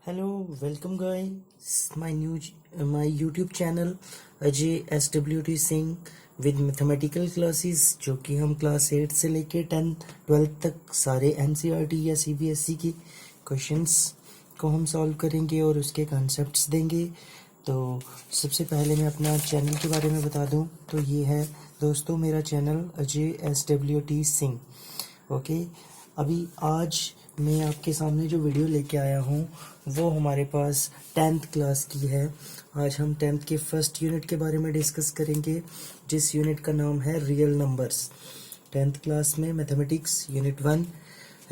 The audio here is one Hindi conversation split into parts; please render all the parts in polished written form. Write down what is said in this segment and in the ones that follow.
Hello, welcome guys. My YouTube channel Ajay SWT Singh with mathematical classes जो कि हम क्लास 8 से लेके 10-12 तक सारे NCERT या CBSE की क्वेश्चंस को हम सॉल्व करेंगे और उसके कॉन्सेप्ट्स देंगे। तो सबसे पहले मैं अपना चैनल के बारे में बता दूं तो ये है दोस्तों मेरा channel Ajay SWT Singh. Okay, अभी आज मैं आपके सामने जो वीडियो लेके आया हूँ वो हमारे पास 10th क्लास की है। आज हम 10th के फर्स्ट यूनिट के बारे में डिस्कस करेंगे जिस यूनिट का नाम है रियल नंबर्स। 10th क्लास में मैथमेटिक्स यूनिट 1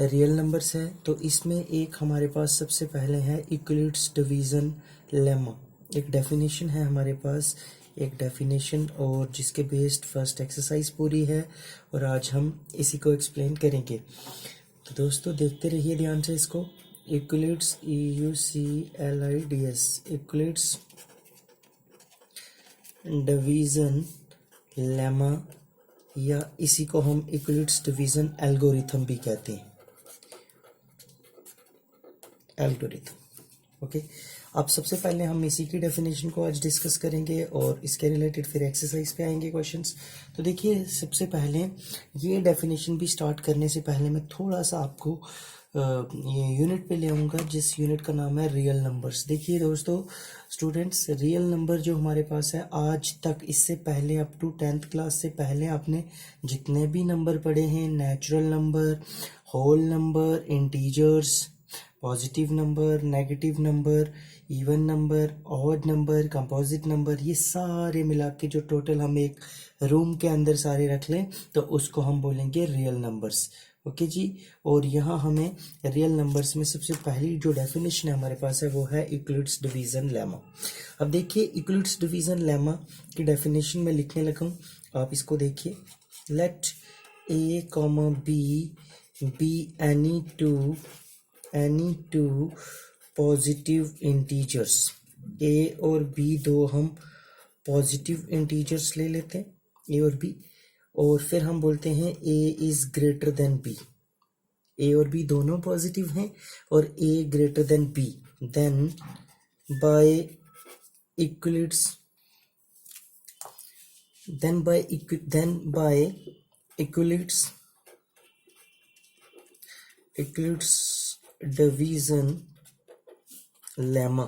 रियल नंबर्स है। तो इसमें एक हमारे पास सबसे पहले है यूक्लिड्स डिवीज़न लेमा। एक डेफिनेशन है हमारे पास, एक डेफिनेशन और जिसके बेस्ड फर्स्ट एक्सरसाइज पूरी है और आज हम इसी को एक्सप्लेन करेंगे। तो दोस्तों देखते रहिए ध्यान से इसको। Euclid's EUCLIDS Euclid's division lemma या इसी को हम यूक्लिड्स डिवीज़न एल्गोरिथम भी कहते हैं। Algorithm okay. अब सबसे पहले हम इसी की डेफिनेशन को आज डिस्कस करेंगे और इसके रिलेटेड फिर एक्सरसाइज पे आएंगे क्वेश्चंस। तो देखिए सबसे पहले ये डेफिनेशन भी स्टार्ट करने से पहले मैं थोड़ा सा आपको ये यूनिट पे ले आऊँगा जिस यूनिट का नाम है रियल नंबर्स। देखिए दोस्तों स्टूडेंट्स, रियल नंबर जो हमारे पास है आज तक, इससे पहले अप टू 10th क्लास से पहले आपने जितने भी नंबर पढ़े हैं, natural number, whole number, integers, positive number, negative number, even number, odd number, composite number, ये सारे मिला के जो टोटल हम एक रूम के अंदर सारे रख लें तो उसको हम बोलेंगे रियल नंबर्स। ओके जी। और यहाँ हमें रियल नंबर्स में सबसे पहली जो डेफिनेशन है हमारे पास है वो है यूक्लिड्स डिवीज़न लेमा। अब देखिए यूक्लिड्स डिवीज़न लेमा की डेफिनेशन में लिखने लगा हूँ, आप इसको देखिए। Let A, B be any two positive integers. A और B दो हम पॉजिटिव इंटीजर्स ले लेते हैं, A और B, और फिर हम बोलते हैं A is greater than B। A और B दोनों पॉजिटिव हैं और A greater than B, then by Euclid's division lemma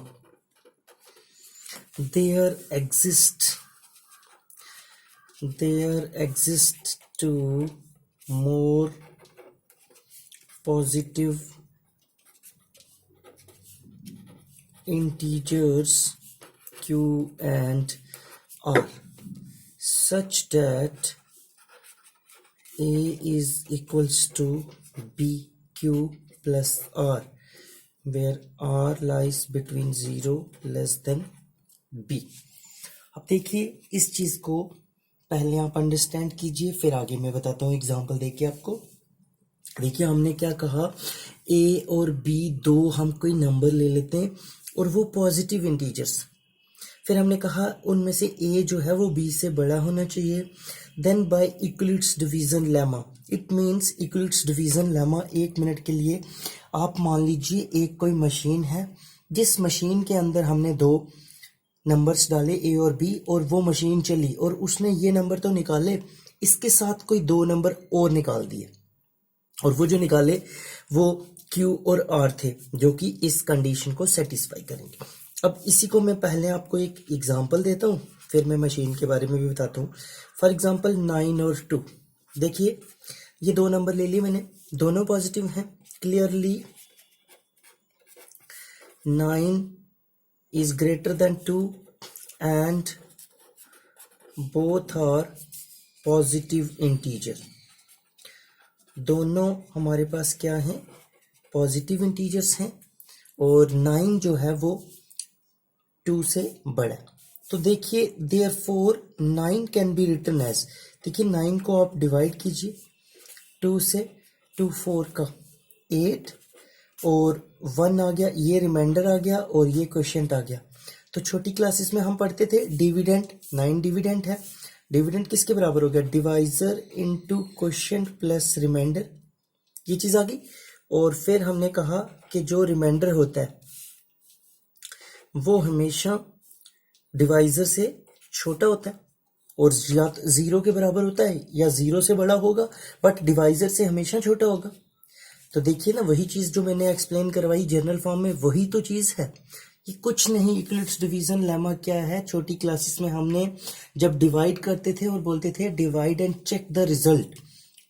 there exist two more positive integers q and r such that a is equals to bq plus r where r lies between 0 less than b। अब देखिए इस चीज को पहले आप अंडरस्टैंड कीजिए, फिर आगे मैं बताता हूँ एग्जांपल देके आपको। देखिए हमने क्या कहा, a और b दो हम कोई नंबर ले लेते हैं और वो पॉजिटिव इंटीजर्स। फिर हमने कहा उनमें से a जो है वो b से बड़ा होना चाहिए। Then by Euclid's division lemma, it means Euclid's division lemma, एक मिनट के लिए आप मान लीजिए एक कोई मशीन है, जिस मशीन के अंदर हमने दो नंबर्स डाले a और b और वो मशीन चली और उसने ये नंबर तो निकाले, इसके साथ कोई दो नंबर और निकाल दिए और वो जो निकाले वो q और r थे जो कि इस कंडीशन को सेटिस्फाई करेंगे। अब इसी को मैं पहले आपको एक एग्जांपल देता हूँ, फिर मैं मशीन के बारे में भी बताता हूँ। फॉर एग्जांपल 9 और 2, देखिए ये दो नंबर ले लिए मैंने, दोनों पॉजिटिव हैं। Clearly 9 is greater than 2 and both are positive integer। दोनों हमारे पास क्या हैं, पॉजिटिव इंटीजर्स हैं और 9 जो है वो 2 से बड़ा है। तो देखिए therefore 9 can be written as, देखिए 9 को आप डिवाइड कीजिए 2 से, 2 4 का 8 और 1 आ गया, ये रिमाइंडर आ गया और ये क्वोशिएंट आ गया। तो छोटी क्लासेस में हम पढ़ते थे डिविडेंड, 9 डिविडेंड है, डिविडेंड किसके बराबर हो गया, divisor into quotient plus remainder, ये चीज़ आ गई। और फिर हमने कहा कि जो रिमाइंडर होता है वो हमेशा डिवाइजर से छोटा होता है और या तो जीरो के बराबर होता है या जीरो से बड़ा होगा, बट डिवाइजर से हमेशा छोटा होगा। तो देखिए ना, वही चीज जो मैंने एक्सप्लेन करवाई जनरल फॉर्म में, वही तो चीज है। ये कुछ नहीं, यूक्लिड्स डिवीजन लेमा क्या है, छोटी क्लासेस में हमने जब डिवाइड करते थे और बोलते थे divide and check the result,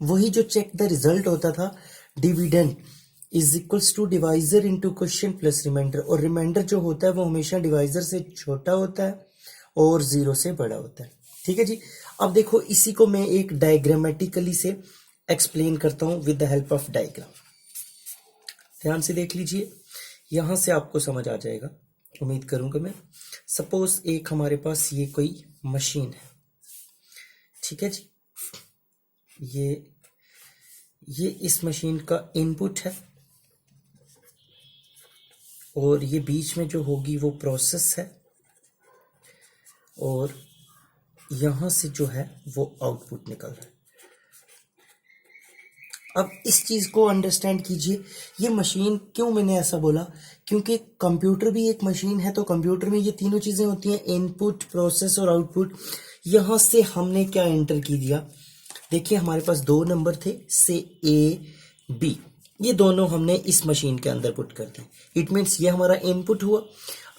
वही जो चेक द रिजल्ट होता था, dividend is equals to divisor into question plus remainder, और रिमाइंडर जो होता है वो हमेशा डिवाइजर से छोटा होता है और जीरो से बड़ा होता है। ठीक है जी। अब देखो, इसी को मैं एक डायग्रामेटिकली से एक्सप्लेन करता हूं with the help of diagram. ध्यान से देख लीजिए, यहां से आपको समझ आ जाएगा, उम्मीद करूंगा मैं। सपोज एक हमारे पास ये कोई मशीन है, ठीक है जी। ये इस मशीन का इनपुट है और ये बीच में जो होगी वो प्रोसेस है, और यहां से जो है वो आउटपुट निकल रहा है। अब इस चीज को अंडरस्टैंड कीजिए, ये मशीन क्यों मैंने ऐसा बोला, क्योंकि कंप्यूटर भी एक मशीन है, तो कंप्यूटर में ये तीनों चीजें होती हैं, इनपुट, प्रोसेस और आउटपुट। यहां से हमने क्या एंटर की दिया, देखिए हमारे पास दो नंबर थे से ए बी, ये दोनों हमने इस मशीन के अंदर पुट कर दिए। इट मीन्स ये हमारा इनपुट हुआ।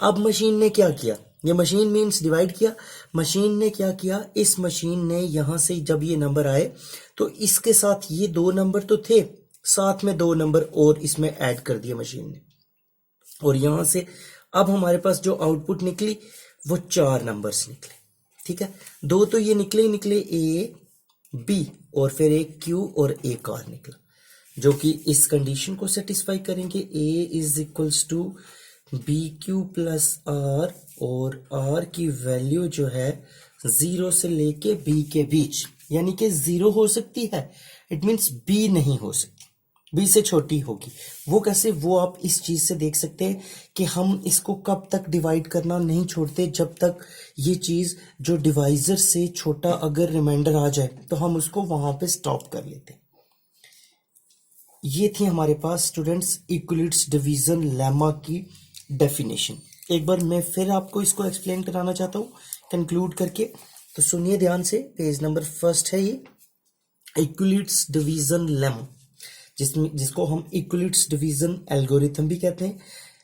अब मशीन ने क्या किया, ये मशीन मीन्स डिवाइड किया। मशीन ने क्या किया, इस मशीन ने यहां से जब ये नंबर आए तो इसके साथ ये दो नंबर तो थे, साथ में दो नंबर और इसमें ऐड कर दिए मशीन ने, और यहां से अब हमारे पास जो आउटपुट निकली वो चार नंबर्स निकले। ठीक है, दो तो ये निकले ही निकले, ए बी, और फिर एक क्यू और एक आर निकला, जो कि इस कंडीशन को सेटिस्फाई करेंगे। A is equals to B q plus r, और आर की वैल्यू जो है जीरो से लेके बी के बीच, यानी कि जीरो हो सकती है, इट मीन्स बी नहीं हो सकती, बी से छोटी होगी। वो कैसे, वो आप इस चीज से देख सकते हैं कि हम इसको कब तक डिवाइड करना नहीं छोड़ते, जब तक ये चीज जो डिवाइजर से छोटा अगर रिमाइंडर आ जाए तो हम उसको वहां पे स्टॉप कर लेते हैं। ये थी हमारे पास स्टूडेंट्स यूक्लिड्स डिवीजन लेमा की डेफिनेशन। एक बार मैं फिर आपको इसको एक्सप्लेन कराना चाहता हूँ कंक्लूड करके, तो सुनिए ध्यान से। पेज नंबर फर्स्ट है ये, यूक्लिड्स डिवीजन लेमा, जिसको हम यूक्लिड्स डिवीजन एल्गोरिथम भी कहते हैं।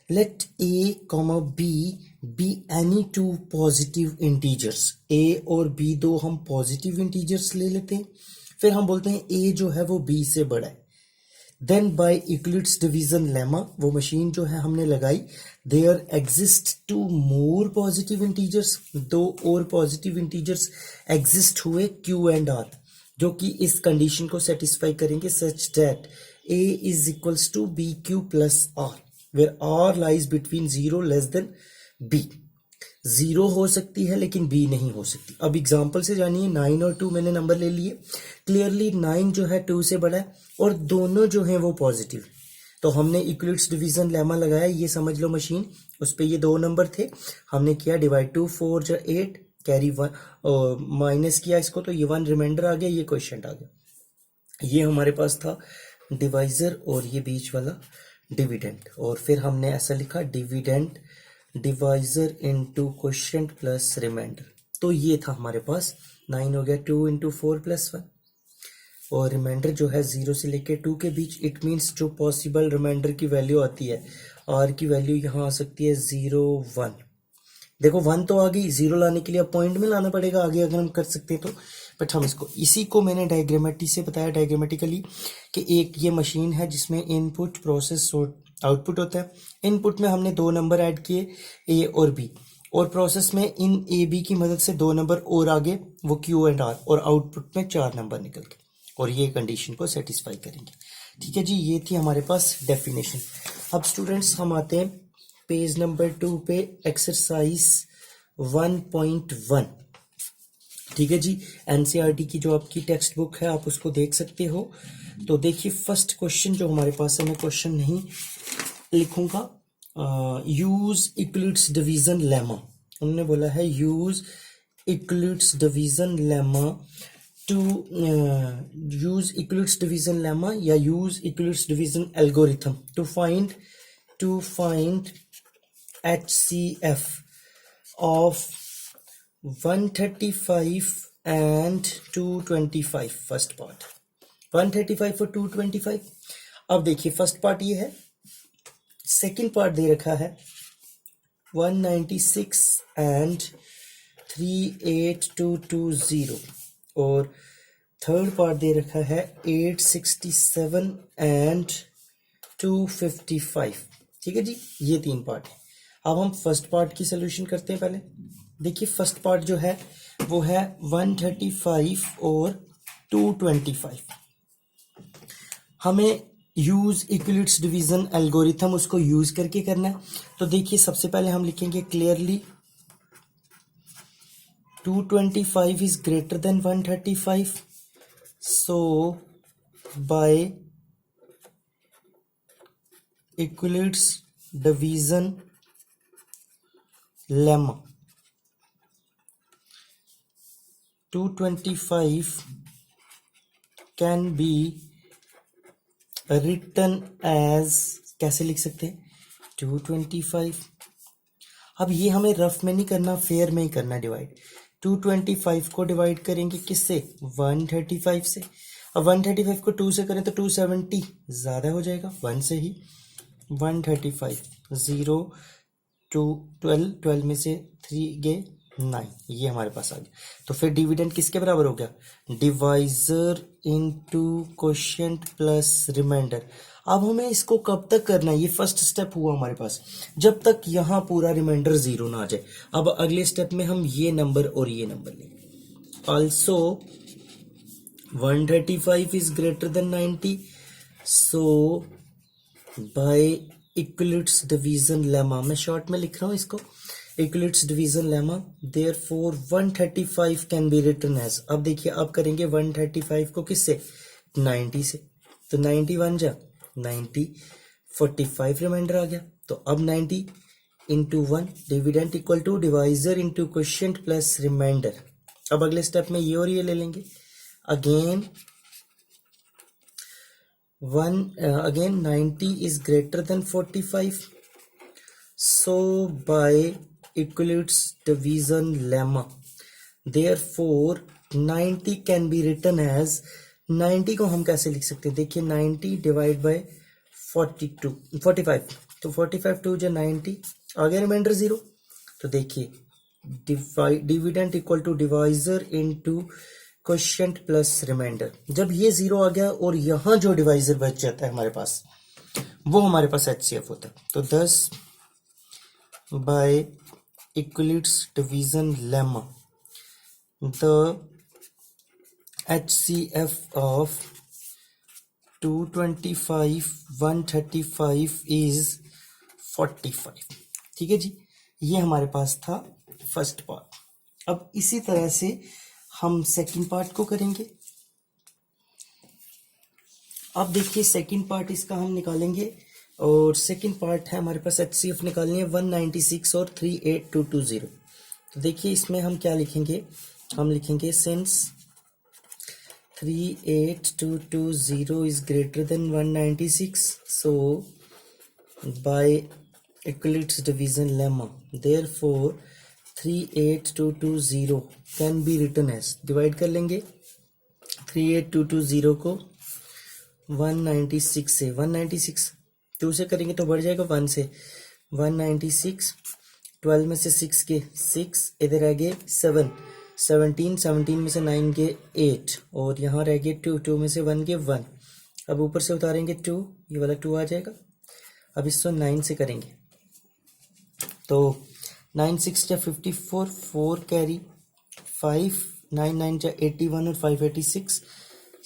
Let a comma b be any two positive integers, a और बी दो हम पॉजिटिव इंटीजर्स ले लेते हैं, फिर हम बोलते हैं ए जो है वो बी से बड़ा है। Then by Euclid's division lemma, वो मशीन जो है हमने लगाई, there exist two more positive integers, दो और पॉजिटिव इंटीजर्स एग्जिस्ट हुए क्यू एंड आर, जो कि इस कंडीशन को सेटिस्फाई करेंगे such that a is equals to B q plus r, where r lies between zero less than B. Zero हो सकती है लेकिन बी नहीं हो सकती। अब एग्जांपल से जानिए, 9 और 2 मैंने नंबर ले लिए, क्लियरली 9 जो है 2 से बड़ा है और दोनों जो हैं वो पॉजिटिव, तो हमने यूक्लिड्स डिवीजन लेमा लगाया। ये समझ लो मशीन, उस पर ये दो नंबर थे, हमने किया डिवाइड, 2 4 जो 8, कैरी 1 माइनस किया इसको, तो ये 1 रिमाइंडर आ गया, ये क्वेश्चन आ गया। ये हमारे पास था डिवाइजर और ये बीच वाला डिविडेंड, और फिर हमने ऐसा लिखा dividend divisor into quotient plus remainder. तो ये था हमारे पास 9 हो गया, 2 इंटू 4 प्लस 1, और रिमाइंडर जो है 0 से लेके 2 के बीच। इट मीन्स जो पॉसिबल रिमाइंडर की वैल्यू आती है, आर की वैल्यू यहाँ आ सकती है 0 1। देखो 1 तो आ गई, 0 लाने के लिए अब पॉइंट में लाना पड़ेगा आगे, अगर हम कर सकते हैं तो, बट हम इसको, इसी को मैंने डायग्रामेटिक से बताया, डायग्रामेटिकली, कि एक ये मशीन है जिसमें इनपुट, प्रोसेस और आउटपुट होता है। इनपुट में हमने दो नंबर ऐड किए, ए और बी, और प्रोसेस में इन ए बी की मदद से दो नंबर और आगे, वो क्यू एंड आर, और आउटपुट में 4 नंबर निकल के, और ये कंडीशन को सेटिस्फाई करेंगे। ठीक है जी, ये थी हमारे पास डेफिनेशन। अब स्टूडेंट्स हम आते हैं पेज नंबर 2 पे, एक्सरसाइज 1.1। ठीक है जी, एनसीईआरटी की जो आपकी टेक्स्ट बुक है आप उसको देख सकते हो। तो देखिए फर्स्ट क्वेश्चन जो हमारे पास है, मैं क्वेश्चन नहीं लिखूंगा, यूज यूक्लिड्स डिवीजन लेमा। उन्होंने बोला है use Euclid's division lemma to use Euclid's division lemma या use Euclid's division algorithm to find HCF of 135 and 225 first part 135 और 225। अब देखिए फर्स्ट पार्ट ये है, सेकंड पार्ट दे रखा है 196 एंड 38220 और थर्ड पार्ट दे रखा है 867 एंड 255। ठीक है जी, ये तीन पार्ट है। अब हम फर्स्ट पार्ट की सोल्यूशन करते हैं। पहले देखिए फर्स्ट पार्ट जो है वो है 135 और 225। हमें यूज इक्विलिट्स डिवीजन एल्गोरिथम उसको यूज करके करना है। तो देखिए सबसे पहले हम लिखेंगे clearly 225 is greater then 135, so by Euclid's division lemma 225 can be written as, कैसे लिख सकते हैं 225। अब ये हमें रफ में नहीं करना, फेयर में ही करना डिवाइड। 225 को डिवाइड करेंगे किससे 135 से। अब 135 को 2 से करें तो 270 ज़्यादा हो जाएगा, 1 से ही 135 0 2 12 12 में से 3 गए 9, ये हमारे पास आ गया। तो फिर डिविडेंड किसके बराबर हो गया, divisor into quotient plus remainder. अब हमें इसको कब तक करना है, ये फर्स्ट स्टेप हुआ हमारे पास, जब तक यहाँ पूरा रिमाइंडर जीरो ना आ जाए। अब अगले स्टेप में हम ये नंबर और ये नंबर लेंगे। Also 135 is greater than 90, so by Euclid's division lemma, मैं शॉर्ट में लिख रहा हूँ इसको, Euclid's division lemma, therefore 135 can be written as. अब देखिए अब करेंगे 135 को किससे 90 से, तो 91 जा 90 45 रिमाइंडर आ गया। तो अब 90 into 1 dividend equal to divisor into quotient plus remainder. अब अगले स्टेप में ये और ये ले लेंगे। Again 90 is greater than 45, so by Euclid's division lemma, therefore 90 can be written as, 90 को हम कैसे लिख सकते हैं, देखिए 90 डिवाइड बाय 45, तो 45 2 जो 90 आ गया, रिमाइंडर 0। तो देखिए dividend equal to divisor into quotient plus remainder. जब ये 0 आ गया और यहाँ जो डिवाइजर बच जाता है हमारे पास, वो हमारे पास HCF होता है। तो 10 by Euclid's division lemma, the HCF of 225 135 is 45। ठीक है जी, ये हमारे पास था फर्स्ट पार्ट। अब इसी तरह से हम सेकंड पार्ट को करेंगे। अब देखिए सेकंड पार्ट इसका हम निकालेंगे, और सेकंड पार्ट है हमारे पास HCF निकालनी है 196 और 38220। तो देखिए इसमें हम क्या लिखेंगे, हम लिखेंगे since 38220 is greater than 196, so by Euclid's division lemma, therefore 38220 can be written as, divide कर लेंगे 38220 को 196 से, 196 2 से करेंगे तो बढ़ जाएगा 1 से, 196 12 में से 6 के 6, इधर आ गए 7 17 17 में से 9 के 8, और यहाँ रह गए 2 2 में से 1 के 1। अब ऊपर से उतारेंगे 2, ये वाला 2 आ जाएगा। अब इसको 9 से करेंगे तो 9 6 जा 54, 4 कैरी 5, 9 9 जा 81 और 5 86,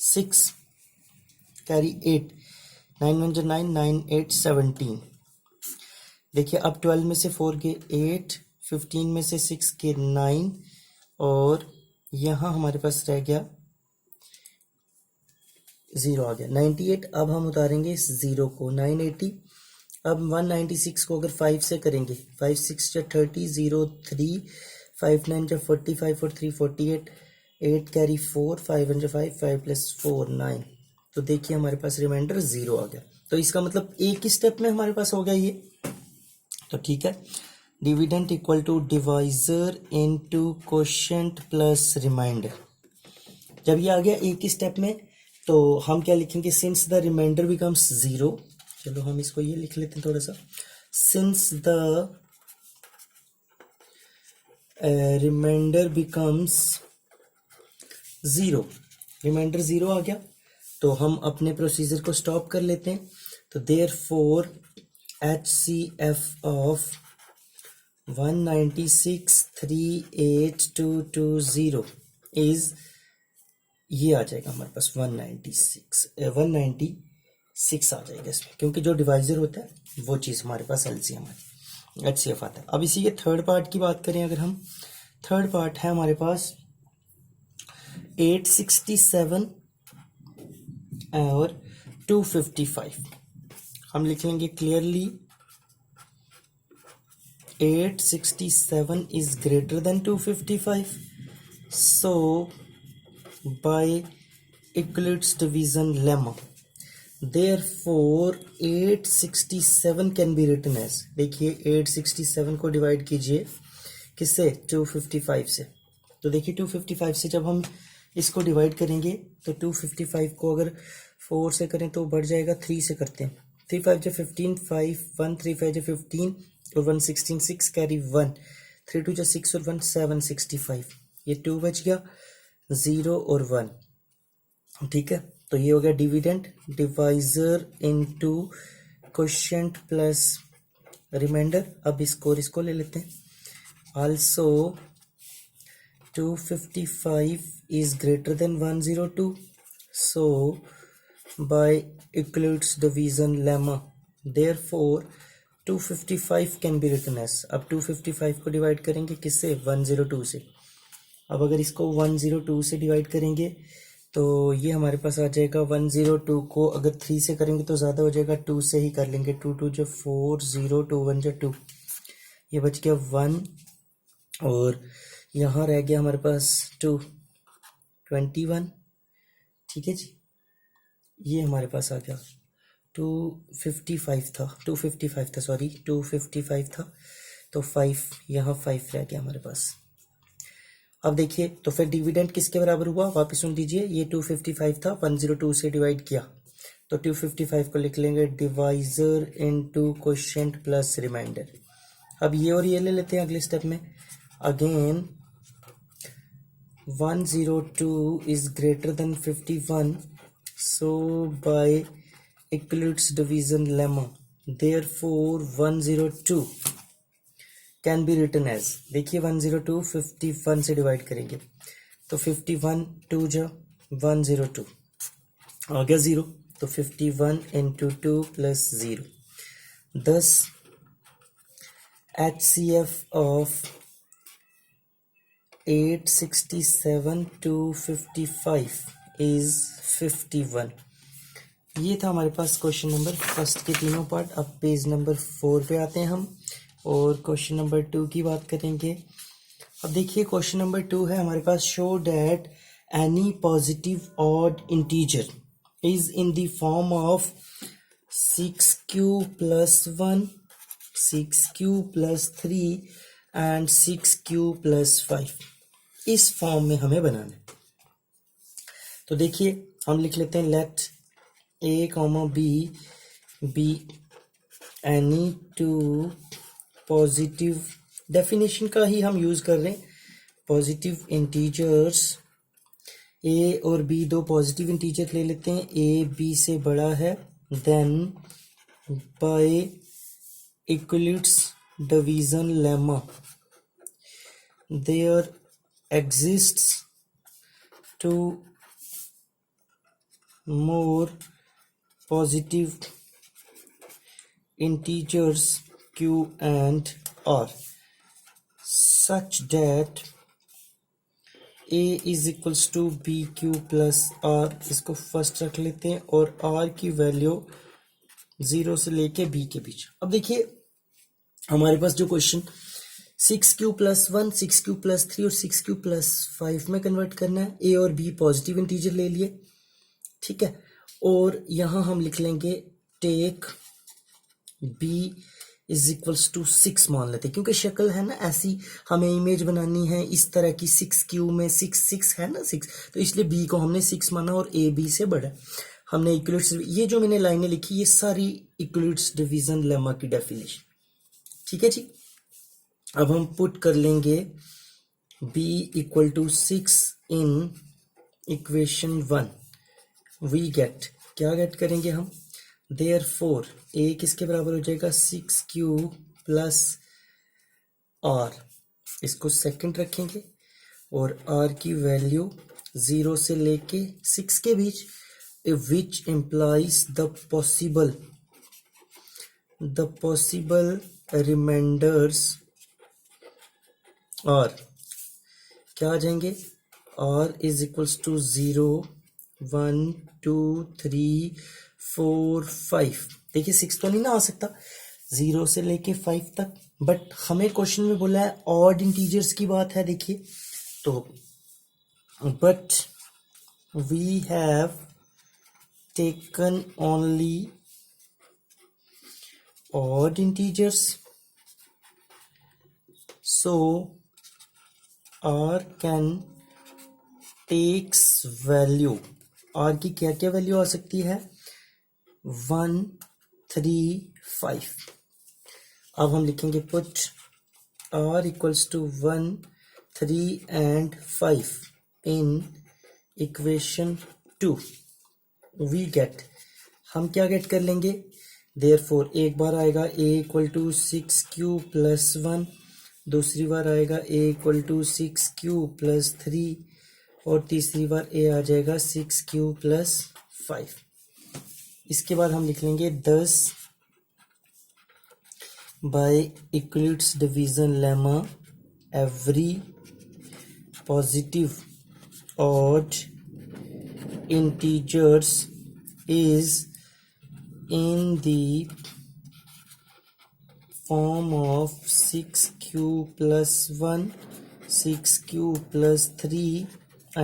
6 कैरी 8, 9 1 जा 9 9 8 17। देखिए अब 12 में से 4 के 8, 15 में से 6 के 9, और यहाँ हमारे पास रह गया 0 आ गया 98। अब हम उतारेंगे इस 0 को 980। अब 196 को अगर 5 से करेंगे, 5 6 जा 30 0 3, 5 9 जा 45 और 3 48, 8 कैरी 4, 5 1 जा 5 5 प्लस 4 9। तो देखिए हमारे पास रिमाइंडर 0 आ गया। तो इसका मतलब एक ही स्टेप में हमारे पास हो गया ये। तो ठीक है, dividend equal to divisor into quotient plus remainder. जब ये आ गया एक ही स्टेप में, तो हम क्या लिखेंगे, since the remainder becomes zero, चलो हम इसको ये लिख लेते हैं थोड़ा सा, since the remainder becomes zero, remainder zero आ गया तो हम अपने प्रोसीजर को स्टॉप कर लेते हैं। तो therefore HCF of 196,38220 is, ये आ जाएगा हमारे पास 196 आ जाएगा इसमें, क्योंकि जो डिवाइजर होता है वो चीज़ हमारे पास LCM है, HCF आता है। अब इसी के थर्ड पार्ट की बात करें अगर हम, थर्ड पार्ट है हमारे पास 867 और 255। हम लिख लेंगे clearly 867 is greater than 255, so by Euclid's division lemma, therefore 867 can be written as, देखिए 867 को डिवाइड कीजिए किससे, 255 से। तो देखिए 255 से जब हम इसको डिवाइड करेंगे तो 255 को अगर 4 से करें तो बढ़ जाएगा, 3 से करते हैं, 3 5 जो 15, 5 1 3 5 जो 15 और 1 16, 6 कैरी 1, 3 2 जो 6 और 1 7 65, ये 2 बच गया, 0 और 1, ठीक है। तो ये हो गया dividend, divisor into quotient plus remainder. अब इसको ले लेते हैं, also 255 is greater than 102, so by Euclid's division lemma, therefore 255 can be written as, अब 255 को डिवाइड करेंगे किससे, 102 से। अब अगर इसको 102 से डिवाइड करेंगे तो ये हमारे पास आ जाएगा, 102 को अगर 3 से करेंगे तो ज़्यादा हो जाएगा, 2 से ही कर लेंगे, 2 2 जो 4, 0 2 1 जो 2, ये बच गया 1 और यहाँ रह गया हमारे पास 2 21, ठीक है जी। ये हमारे पास आ गया 255 था सॉरी 255 था, तो 5 यहाँ 5 रह गया हमारे पास। अब देखिए तो फिर डिविडेंड किसके बराबर हुआ, वापस सुन लीजिए, ये 255 था, 102 से डिवाइड किया तो 255 को लिख लेंगे divisor into quotient plus remainder. अब ये और ये ले लेते हैं अगले स्टेप में, again 102 is greater than 51, so by Euclid's division lemma, therefore 102 can be written as, देखिए 102 51 से डिवाइड करेंगे तो 51 2 जा 102 आ गया 0, तो 51 into 2 plus 0, thus HCF of 867 to 55 is 51। ये था हमारे पास क्वेश्चन नंबर फर्स्ट के तीनों पार्ट। अब पेज नंबर 4 पे आते हैं हम और क्वेश्चन नंबर 2 की बात करेंगे। अब देखिए क्वेश्चन नंबर 2 है हमारे पास, show that any positive odd integer is in the form of 6q plus 1, 6q plus 3 and 6q plus 5। इस फॉर्म में हमें बनाना है। तो देखिए हम लिख लेते हैं, let a, b be any two positive, definition का ही हम यूज कर रहे हैं, पॉजिटिव इंटीजर्स a और b, दो पॉजिटिव इंटीजर ले लेते हैं, a b से बड़ा है, then by Euclid's division lemma there exists two more positive integers q and r such that a is equals to bq plus r, इसको फर्स्ट रख लेते हैं और r की वैल्यू 0 से लेके b के बीच। अब देखिए हमारे पास जो question 6q plus 1, 6q plus 3 और 6q plus 5 में कन्वर्ट करना है, a और b पॉजिटिव इंटीजर ले लिए, ठीक है, और यहाँ हम लिख लेंगे take b is equals to 6 मान लेते हैं, क्योंकि शक्ल है ना ऐसी, हमें इमेज बनानी है इस तरह की, 6 क्यू में 6 है ना 6, तो इसलिए बी को हमने 6 माना और ए बी से बड़ा है। हमने इक्वलिट्स, ये जो मैंने लाइनें लिखी ये सारी इक्वलिट्स डिवीजन लेमा की डेफिनेशन, ठीक है जी। अब हम पुट कर लेंगे b equal to 6 in equation 1, we get, क्या गेट करेंगे हम, देयरफॉर a किसके बराबर हो जाएगा 6q प्लस r, इसको सेकंड रखेंगे और r की वैल्यू 0 से लेके 6 के बीच, which implies the possible remainders are, क्या आ जाएंगे, r is equals to 0 1 2 3 4 5, देखिए 6 तो नहीं ना आ सकता 0 से लेके 5 तक, बट हमें क्वेश्चन में बोला है ऑड इंटीजर्स की बात है, देखिए तो, but we have taken only odd integers, so r can takes value, r की क्या क्या वैल्यू आ सकती है 1 3 5। अब हम लिखेंगे put r equals to 1 3 and 5 in equation 2, we get, हम क्या गेट कर लेंगे, देयरफॉर एक बार आएगा a equal to 6q plus 1, दूसरी बार आएगा a equal to 6q plus 3 और तीसरी बार a आ जाएगा 6q प्लस 5। इसके बाद हम लिख लेंगे 10 by Euclid's division lemma every positive odd integers is in the form of 6q plus 1 6q plus 3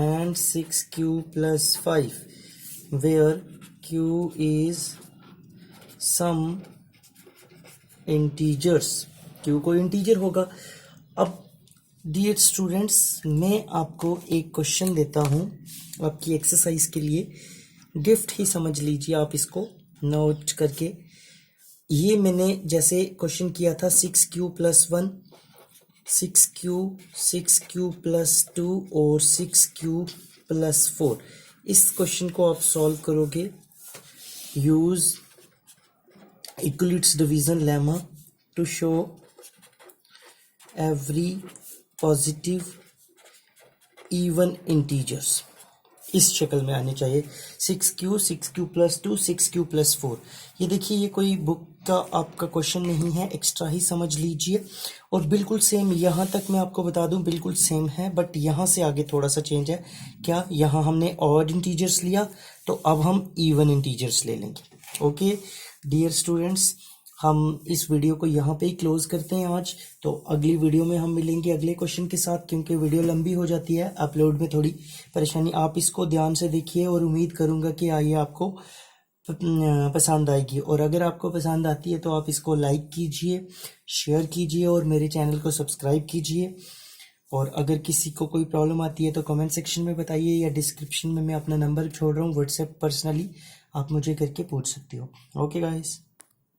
and 6q plus 5 where q is some integers, q कोई इंटीजर होगा। अब डियर स्टूडेंट्स, मैं आपको एक क्वेश्चन देता हूँ आपकी एक्सरसाइज के लिए, गिफ्ट ही समझ लीजिए आप इसको नोट करके। ये मैंने जैसे क्वेश्चन किया था 6q प्लस 1 6q प्लस 2 और 6q प्लस 4, इस क्वेश्चन को आप सॉल्व करोगे use Euclid's division lemma to show every positive even integers, इस शक्ल में आने चाहिए 6q प्लस 2 6q प्लस 4। ये देखिए ये कोई बुक का आपका क्वेश्चन नहीं है, एक्स्ट्रा ही समझ लीजिए। और बिल्कुल सेम यहाँ तक मैं आपको बता दूं बिल्कुल सेम है, बट यहाँ से आगे थोड़ा सा चेंज है। क्या, यहाँ हमने ऑड इंटीजर्स लिया तो अब हम इवन इंटीजर्स ले लेंगे। ओके डियर स्टूडेंट्स, हम इस वीडियो को यहाँ पे ही क्लोज करते हैं आज। तो अगली वीडियो में हम मिलेंगे अगले क्वेश्चन के साथ, क्योंकि वीडियो लंबी हो जाती है, अपलोड में थोड़ी परेशानी। आप इसको ध्यान से देखिए और उम्मीद करूँगा कि ये आपको पसंद आएगी। और अगर आपको पसंद आती है तो आप इसको लाइक कीजिए, शेयर कीजिए और मेरे चैनल को सब्सक्राइब कीजिए। और अगर किसी को कोई प्रॉब्लम आती है तो कमेंट सेक्शन में बताइए, या डिस्क्रिप्शन में मैं अपना नंबर छोड़ रहा हूँ व्हाट्सएप पर्सनली, आप मुझे करके पूछ सकते हो। Okay guys.